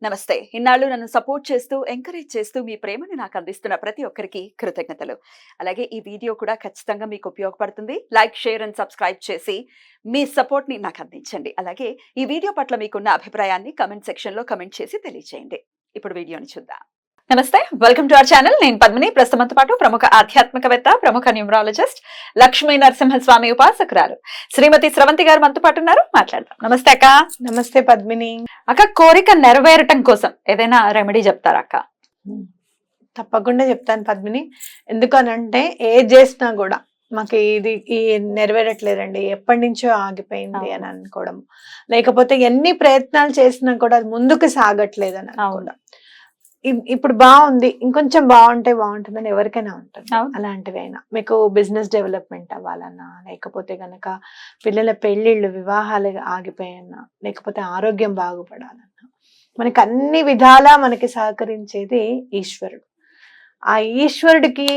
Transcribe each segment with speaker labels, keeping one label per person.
Speaker 1: నమస్తే. ఇన్నాళ్ళు నన్ను సపోర్ట్ చేస్తూ, ఎంకరేజ్ చేస్తూ మీ ప్రేమని నాకు అందిస్తున్న ప్రతి ఒక్కరికి కృతజ్ఞతలు. అలాగే ఈ వీడియో కూడా ఖచ్చితంగా మీకు ఉపయోగపడుతుంది. లైక్, షేర్ అండ్ సబ్స్క్రైబ్ చేసి మీ సపోర్ట్‌ని నాకు అందించండి. అలాగే ఈ వీడియో పట్ల మీకున్న అభిప్రాయాన్ని కామెంట్ సెక్షన్‌లో కామెంట్ చేసి తెలియజేయండి. ఇప్పుడు వీడియోని చూద్దాం. నమస్తే, వెల్కమ్ టు అవర్ ఛానల్. నేను పద్మిని. ప్రస్తుతంతో పాటు ప్రముఖ ఆధ్యాత్మికవేత్త, ప్రముఖ న్యూమరాలజిస్ట్, లక్ష్మీ నరసింహస్వామి ఉపాసకురాలు శ్రీమతి స్రవంతి గారు మనతో పాటు ఉన్నారు. మాట్లాడదాం. నమస్తే అక్క.
Speaker 2: నమస్తే పద్మిని.
Speaker 1: అక్క, కోరిక నెరవేరటం కోసం ఏదైనా రెమెడీ చెప్తారా అక్క?
Speaker 2: తప్పకుండా చెప్తాను పద్మిని. ఎందుకనంటే ఏది చేసినా కూడా మాకు ఈ నెరవేరట్లేదండి, ఎప్పటి నుంచో ఆగిపోయింది అని అనుకోవడం, లేకపోతే ఎన్ని ప్రయత్నాలు చేసినా కూడా అది ముందుకు సాగట్లేదు అని అనుకోవడం. ఇప్పుడు బాగుంది, ఇంకొంచెం బాగుంటే బాగుంటుందని ఎవరికైనా ఉంటుంది. అలాంటివి అయినా మీకు బిజినెస్ డెవలప్మెంట్ అవ్వాలన్నా, లేకపోతే గనక పిల్లల పెళ్లిళ్ళు, వివాహాలు ఆగిపోయన్నా, లేకపోతే ఆరోగ్యం బాగుపడాలన్నా, మనకి అన్ని విధాలా మనకి సహకరించేది ఈశ్వరుడు. ఆ ఈశ్వరుడికి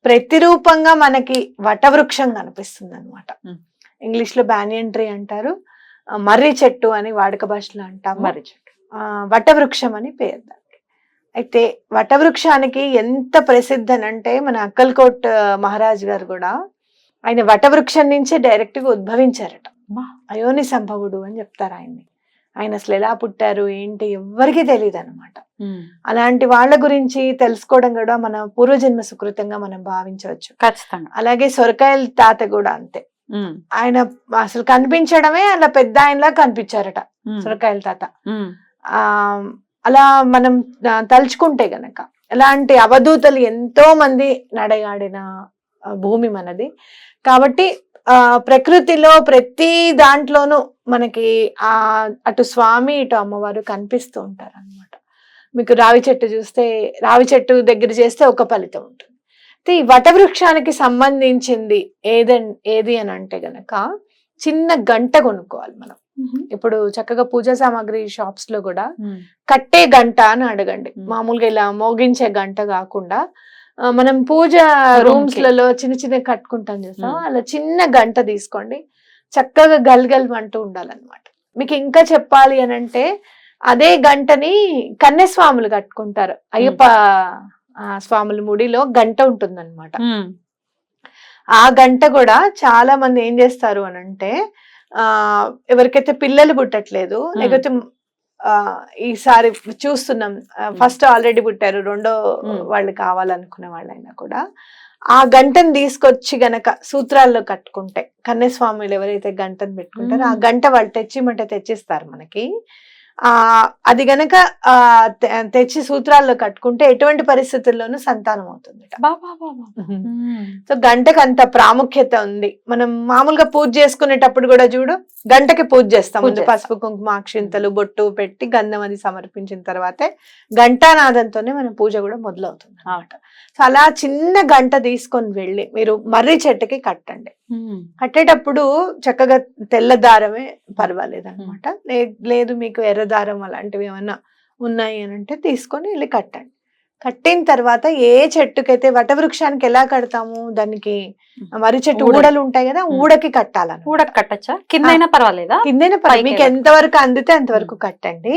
Speaker 2: ప్రతిరూపంగా మనకి వటవృక్షం కనిపిస్తుంది అనమాట. ఇంగ్లీష్ లో బ్యానియన్ ట్రీ అంటారు, మర్రి చెట్టు అని వాడుక భాషలో అంటాం.
Speaker 1: మర్రి చెట్టు,
Speaker 2: వటవృక్షం అని పేరు దానికి. అయితే వటవృక్షానికి ఎంత ప్రసిద్ధి అని అంటే, మన అక్కల్కోట్ మహారాజ్ గారు కూడా ఆయన వటవృక్షం నుంచే డైరెక్ట్ గా ఉద్భవించారట. అయోని సంభవుడు అని చెప్తారు ఆయన్ని. ఆయన అసలు ఎలా పుట్టారు ఏంటి ఎవ్వరికీ తెలియదు అనమాట. అలాంటి వాళ్ళ గురించి తెలుసుకోవడం కూడా మన పూర్వజన్మ సుకృతంగా మనం భావించవచ్చు.
Speaker 1: ఖచ్చితంగా.
Speaker 2: అలాగే సొరకాయల తాత కూడా అంతే. ఆయన అసలు కనిపించడమే అలా పెద్ద ఆయనలా కనిపించారట సొరకాయల తాత. అలా మనం తలుచుకుంటే గనక ఇలాంటి అవధూతలు ఎంతో మంది నడయాడిన భూమి మనది. కాబట్టి ప్రకృతిలో ప్రతి దాంట్లోనూ మనకి అటు స్వామి ఇటు అమ్మవారు కనిపిస్తూ ఉంటారు అనమాట. మీకు రావి చెట్టు చూస్తే, రావి చెట్టు దగ్గర చేస్తే ఒక ఫలితం ఉంటుంది. ఈ వటవృక్షానికి సంబంధించింది ఏది అని అంటే గనక చిన్న గంట కొనుక్కోవాలి మనం. ఇప్పుడు చక్కగా పూజా సామాగ్రి షాప్స్ లో కూడా కట్టే గంట అని అడగండి. మామూలుగా ఇలా మోగించే గంట కాకుండా మనం పూజ రూమ్స్ లలో చిన్న చిన్న కట్టుకుంటాం చూస్తాం, అలా చిన్న గంట తీసుకోండి. చక్కగా గల్గల్ అంటూ ఉండాలన్నమాట. మీకు ఇంకా చెప్పాలి అని అంటే, అదే గంటని కన్యస్వాములు కట్టుకుంటారు. అయ్యప్ప స్వాముల ముడిలో గంట ఉంటుంది అనమాట. ఆ గంట కూడా చాలా మంది ఏం చేస్తారు అని అంటే, ఎవరికైతే పిల్లలు పుట్టట్లేదు, లేకపోతే ఈసారి చూస్తున్నాం ఫస్ట్ ఆల్రెడీ పుట్టారు, రెండో వాళ్ళు కావాలనుకునే వాళ్ళైనా కూడా ఆ గంటను తీసుకొచ్చి గనక సూత్రాల్లో కట్టుకుంటే, కన్యస్వాములు ఎవరైతే గంటను పెట్టుకుంటారో ఆ గంట వాళ్ళు తెచ్చిమంటే తెచ్చిస్తారు మనకి. అది గనక తెచ్చి సూత్రాల్లో కట్టుకుంటే ఎటువంటి పరిస్థితుల్లోనూ సంతానం అవుతుంది. సో గంటకు అంత ప్రాముఖ్యత ఉంది. మనం మామూలుగా పూజ చేసుకునేటప్పుడు కూడా చూడు, గంటకి పూజ చేస్తాం. పసుపు, కుంకుమ, అక్షింతలు, బొట్టు పెట్టి గంధం అది సమర్పించిన తర్వాతే ఘంటానాదంతోనే మన పూజ కూడా మొదలవుతుంది అన్నమాట. సో అలా చిన్న గంట తీసుకొని వెళ్ళి మీరు మర్రి చెట్టుకి కట్టండి. కట్టేటప్పుడు చక్కగా తెల్ల దారమే పర్వాలేదు అనమాట. లేదు మీకు ఎర్ర దారం అలాంటివి ఏమన్నా ఉన్నాయి అని అంటే తీసుకొని వెళ్ళి కట్టండి. కట్టిన తర్వాత ఏ చెట్టుకైతే వటవృక్షానికి ఎలా కడతాము, దానికి మర్రి చెట్టు ఊడలు ఉంటాయి కదా, ఊడకి కట్టాలని.
Speaker 1: ఊడకి కట్టచ్చా? కిందైనా పర్వాలేదా?
Speaker 2: కిందైనా పర్వాలేదు, మీకు ఎంతవరకు అందితే అంతవరకు కట్టండి.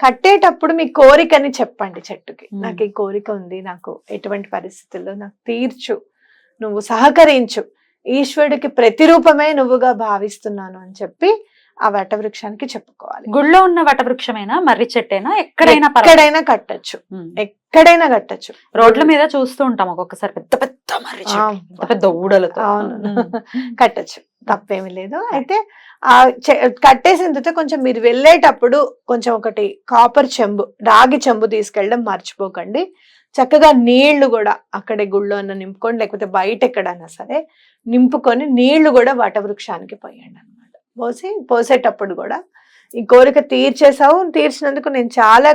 Speaker 2: కట్టేటప్పుడు మీ కోరికని చెప్పండి చెట్టుకి. నాకు ఈ కోరిక ఉంది, నాకు ఎటువంటి పరిస్థితుల్లో నాకు తీర్చు, నువ్వు సహకరించు, ఈశ్వరుడికి ప్రతిరూపమే నువ్వుగా భావిస్తున్నాను అని చెప్పి ఆ వటవృక్షానికి చెప్పుకోవాలి.
Speaker 1: గుళ్ళో ఉన్న వటవృక్షమైనా, మర్రి చెట్టైనా, ఎక్కడైనా కట్టచ్చు.
Speaker 2: ఎక్కడైనా కట్టచ్చు.
Speaker 1: రోడ్ల మీద చూస్తూ ఉంటాం ఒక్కొక్కసారి పెద్ద పెద్ద మర్రి చెట్టు, పెద్ద ఊడలతో.
Speaker 2: అవును, కట్టచ్చు, తప్పేమీ లేదు. అయితే ఆ కట్టేసిన తర్వాత కొంచెం మీరు వెళ్ళేటప్పుడు కొంచెం ఒకటి కాపర్ చెంబు, రాగి చెంబు తీసుకెళ్ళడం మర్చిపోకండి. చక్కగా నీళ్లు కూడా అక్కడే గుళ్ళో అన్న నింపుకోండి, లేకపోతే బయట ఎక్కడైనా సరే నింపుకొని నీళ్లు కూడా వటవృక్షానికి పోయండి అనమాట. పోసేటప్పుడు కూడా ఈ కోరిక తీర్చేసావు, తీర్చినందుకు నేను చాలా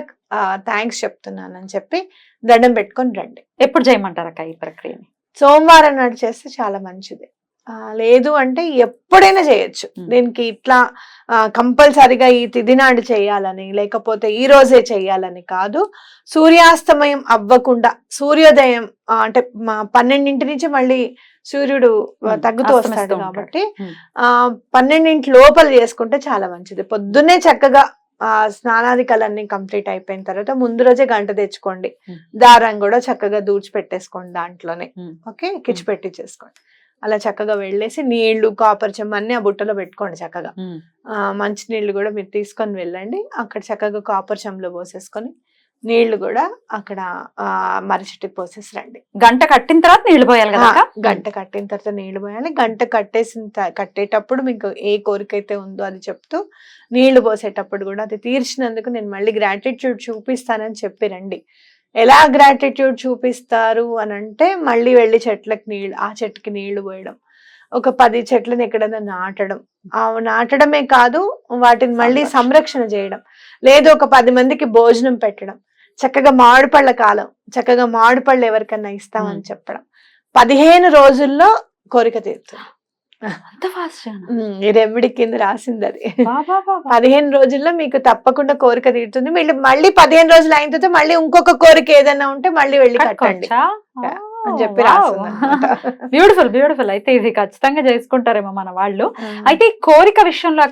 Speaker 2: థ్యాంక్స్ చెప్తున్నాను అని చెప్పి దండం పెట్టుకొని రండి.
Speaker 1: ఎప్పుడు చేయమంటారు అక్క ఈ ప్రక్రియని?
Speaker 2: సోమవారం నాడు చేస్తే చాలా మంచిది. లేదు అంటే ఎప్పుడైనా చేయొచ్చు. దీనికి ఇట్లా కంపల్సరిగా ఈ తిథి నాడు చేయాలని, లేకపోతే ఈ రోజే చెయ్యాలని కాదు. సూర్యాస్తమయం అవ్వకుండా, సూర్యోదయం అంటే 12 నుంచి మళ్ళీ సూర్యుడు తగ్గుతూ వస్తాడు కాబట్టి 12 లోపల చేసుకుంటే చాలా మంచిది. పొద్దున్నే చక్కగా స్నానాదికలన్నీ కంప్లీట్ అయిపోయిన తర్వాత ముందు రోజే గంట తెచ్చుకోండి, దారం కూడా చక్కగా దూడ్చి పెట్టేసుకోండి దాంట్లోనే. ఓకే, కిచ్చి పెట్టించేసుకోండి. అలా చక్కగా వెళ్ళేసి నీళ్లు కాపర్ చెమ్మ అన్ని ఆ బుట్టలో పెట్టుకోండి చక్కగా. మంచి నీళ్లు కూడా మీరు తీసుకొని వెళ్ళండి, అక్కడ చక్కగా కాపర్ చెమ్మలో పోసేసుకొని నీళ్లు కూడా అక్కడ మర్రి చెట్టుకి పోసేసి రండి.
Speaker 1: గంట కట్టిన తర్వాత నీళ్లు పోయాలి కదా?
Speaker 2: గంట కట్టిన తర్వాత నీళ్లు పోయాలి. గంట కట్టేటప్పుడు మీకు ఏ కోరిక అయితే ఉందో అది చెప్తూ నీళ్లు పోసేటప్పుడు కూడా అది తీర్చినందుకు నేను మళ్ళీ గ్రాటిట్యూడ్ చూపిస్తానని చెప్పి రండి. ఎలా గ్రాటిట్యూడ్ చూపిస్తారు అని అంటే, మళ్ళీ వెళ్ళి చెట్లకు నీళ్లు, ఆ చెట్టుకి నీళ్లు పోయడం, ఒక 10 చెట్లను ఎక్కడైనా నాటడం, నాటడమే కాదు వాటిని మళ్ళీ సంరక్షణ చేయడం, లేదు ఒక 10 మందికి భోజనం పెట్టడం, చక్కగా మామిడిపళ్ళ కాలం, చక్కగా మామిడిపళ్ళు ఎవరికన్నా ఇస్తామని చెప్పడం. 15 రోజుల్లో కోరిక తీరుతుంది. ఈ రెమెడీ కింద రాసింది అది. 15 రోజుల్లో మీకు తప్పకుండా కోరిక తీరుతుంది. మళ్ళీ 15 రోజులు అయిన తర్వాత మళ్ళీ ఇంకొక కోరిక ఏదైనా ఉంటే మళ్ళీ వెళ్ళి కట్టండి అని చెప్పి రాసింది.
Speaker 1: Beautiful beautiful. అయితే ఇది ఖచ్చితంగా చేసుకుంటారేమో మన వాళ్ళు. అయితే ఈ కోరిక విషయంలో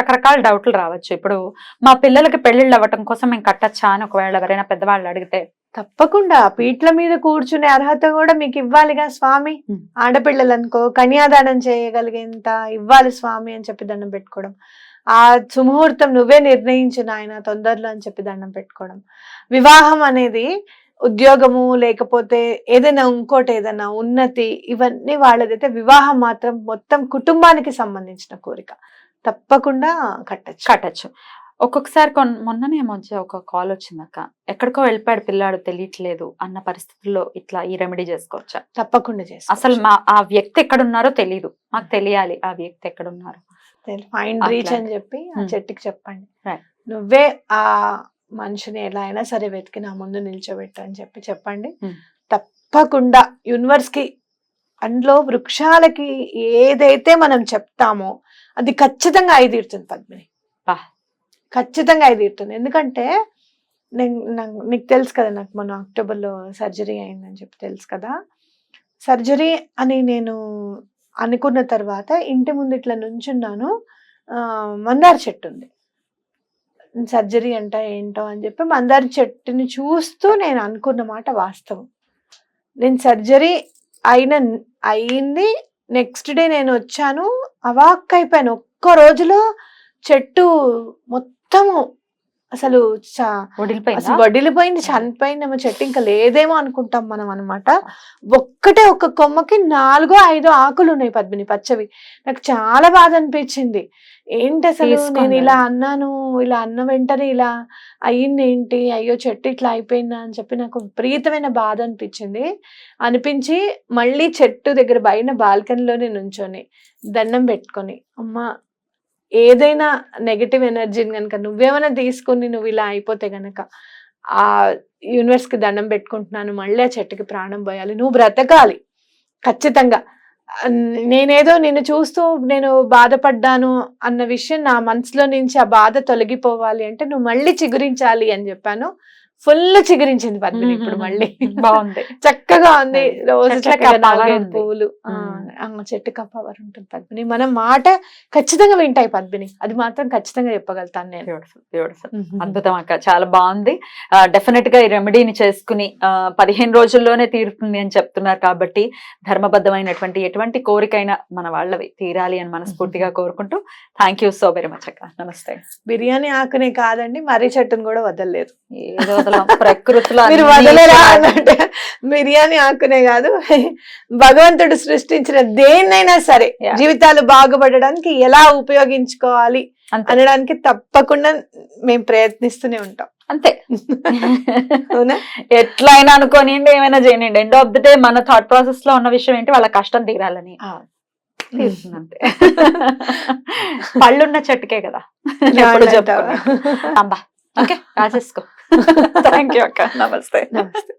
Speaker 1: రకరకాల డౌట్లు రావచ్చు. ఇప్పుడు మా పిల్లలకి పెళ్లిళ్ళు అవ్వటం కోసం మేము కట్టచ్చా అని ఒకవేళ ఎవరైనా పెద్దవాళ్ళు అడిగితే,
Speaker 2: తప్పకుండా పీట్ల మీద కూర్చునే అర్హత కూడా మీకు ఇవ్వాలిగా స్వామి. ఆడపిల్లలు అనుకో కన్యాదానం చేయగలిగేంత ఇవ్వాలి స్వామి అని చెప్పి దండం పెట్టుకోవడం, ఆ సుముహూర్తం నువ్వే నిర్ణయించు నాయన తొందరలో అని చెప్పి దండం పెట్టుకోవడం. వివాహం అనేది ఉద్యోగము లేకపోతే ఏదైనా ఇంకోటి ఏదైనా ఉన్నతి ఇవన్నీ వాళ్ళదైతే, వివాహం మాత్రం మొత్తం కుటుంబానికి సంబంధించిన కోరిక, తప్పకుండా కట్టచ్చు.
Speaker 1: ఒక్కొక్కసారి మొన్ననే మధ్య ఒక కాల్ వచ్చిందక్క, ఎక్కడికో వెళ్ళిపోయాడు పిల్లాడు తెలియట్లేదు అన్న పరిస్థితుల్లో ఇట్లా ఈ రెమెడీ చేసుకోవచ్చా?
Speaker 2: తప్పకుండా చేసుకో.
Speaker 1: అసలు ఆ వ్యక్తి ఎక్కడున్నారో తెలియదు, మాకు తెలియాలి ఆ వ్యక్తి ఎక్కడున్నారు.
Speaker 2: ఫైండ్ రీచ్ అని చెప్పి ఆ చెట్టుకి చెప్పండి, నువ్వే ఆ మనిషిని ఎలా అయినా సరే వెతికి నా ముందు నిల్చోబెట్టు అని చెప్పి చెప్పండి. తప్పకుండా యూనివర్స్ కి, అందులో వృక్షాలకి ఏదైతే మనం చెప్తామో అది ఖచ్చితంగా అయితీరుతుంది పద్మిని, ఖచ్చితంగా అయితీరుతుంది. ఎందుకంటే నీకు తెలుసు కదా, నాకు మొన్న అక్టోబర్లో సర్జరీ అయిందని చెప్పి తెలుసు కదా. సర్జరీ అని నేను అనుకున్న తర్వాత ఇంటి ముందు ఇట్లా నుంచున్నాను, మందార చెట్టు ఉంది. సర్జరీ అంట ఏంటో అని చెప్పి మందార చెట్టుని చూస్తూ నేను అనుకున్న మాట వాస్తవం. నేను సర్జరీ అయింది, నెక్స్ట్ డే నేను వచ్చాను, అవాక్ అయిపోయాను. ఒక్క రోజులో చెట్టు మొత్తము అసలు వడిలిపోయింది, చనిపోయిందేమో చెట్టు, ఇంకా లేదేమో అనుకుంటాం మనం అనమాట. ఒక్క కొమ్మకి 4-5 ఆకులు ఉన్నాయి పద్మిని, పచ్చవి. నాకు చాలా బాధ అనిపించింది. ఏంటి అసలు నేను ఇలా అన్నాను, ఇలా అన్న వెంటనే ఇలా అయ్యింది ఏంటి, అయ్యో చెట్టు ఇట్లా అయిపోయిందా అని చెప్పి నాకు విపరీతమైన బాధ అనిపించి మళ్ళీ చెట్టు దగ్గర బయట బాల్కనీలోనే నుంచొని దండం పెట్టుకొని, అమ్మా ఏదైనా నెగటివ్ ఎనర్జీని కనుక నువ్వేమైనా తీసుకొని నువ్వు ఇలా అయిపోతే గనక ఆ యూనివర్స్ కి దండం పెట్టుకుంటున్నాను, మళ్ళీ ఆ చెట్టుకి ప్రాణం పోయాలి, నువ్వు బ్రతకాలి ఖచ్చితంగా. నేనేదో నిన్ను చూస్తూ నేను బాధపడ్డాను అన్న విషయం నా మనసులో నుంచి ఆ బాధ తొలగిపోవాలి అంటే నువ్వు మళ్ళీ చిగురించాలి అని చెప్పాను. ఫుల్ చిగురించింది పద్మిని ఇప్పుడు మళ్ళీ,
Speaker 1: బాగుంది,
Speaker 2: చక్కగా ఉంది. రోజు చక్కగా 4-5 పువ్వులు, చెట్టుకు పవర్ ఉంటుంది పద్మిని. మనం మాట ఖచ్చితంగా వింటాయి పద్మిని, అది మాత్రం ఖచ్చితంగా చెప్పగలుగుతాను నేను.
Speaker 1: బ్యూటిఫుల్ అద్భుతం అక్క, చాలా బాగుంది. డెఫినెట్ గా ఈ రెమెడీని చేసుకుని 15 రోజుల్లోనే తీరుతుంది అని చెప్తున్నారు కాబట్టి ధర్మబద్ధమైనటువంటి ఎటువంటి కోరికైనా మన వాళ్ళవి తీరాలి అని మనస్ఫూర్తిగా కోరుకుంటూ thank you so very much అక్క. నమస్తే.
Speaker 2: బిర్యానీ ఆకునే కాదండి, మర్రి చెట్టును కూడా వదలలేదు.
Speaker 1: ఏదో ప్రకృతిలో
Speaker 2: మీరు వదలరా అంటే బిర్యానీ ఆకునే కాదు, భగవంతుడు సృష్టించిన దేన్నైనా సరే జీవితాలు బాగుపడడానికి ఎలా ఉపయోగించుకోవాలి అనడానికి తప్పకుండా మేము ప్రయత్నిస్తూనే ఉంటాం.
Speaker 1: అంతే, ఎట్లయినా అనుకోనియండి, ఏమైనా చేయనండి, ఎండ్ ఆఫ్ ది డే మన థాట్ ప్రాసెస్ లో ఉన్న విషయం ఏంటి, వాళ్ళ కష్టం తీరాలని. అంతే. పళ్ళున్న చెట్టుకే కదా ఎప్పుడు చెప్తావా. ఓకే, రాసేసుకో. థ్యాంక్ యూ అక్క. నమస్తే.
Speaker 2: నమస్తే.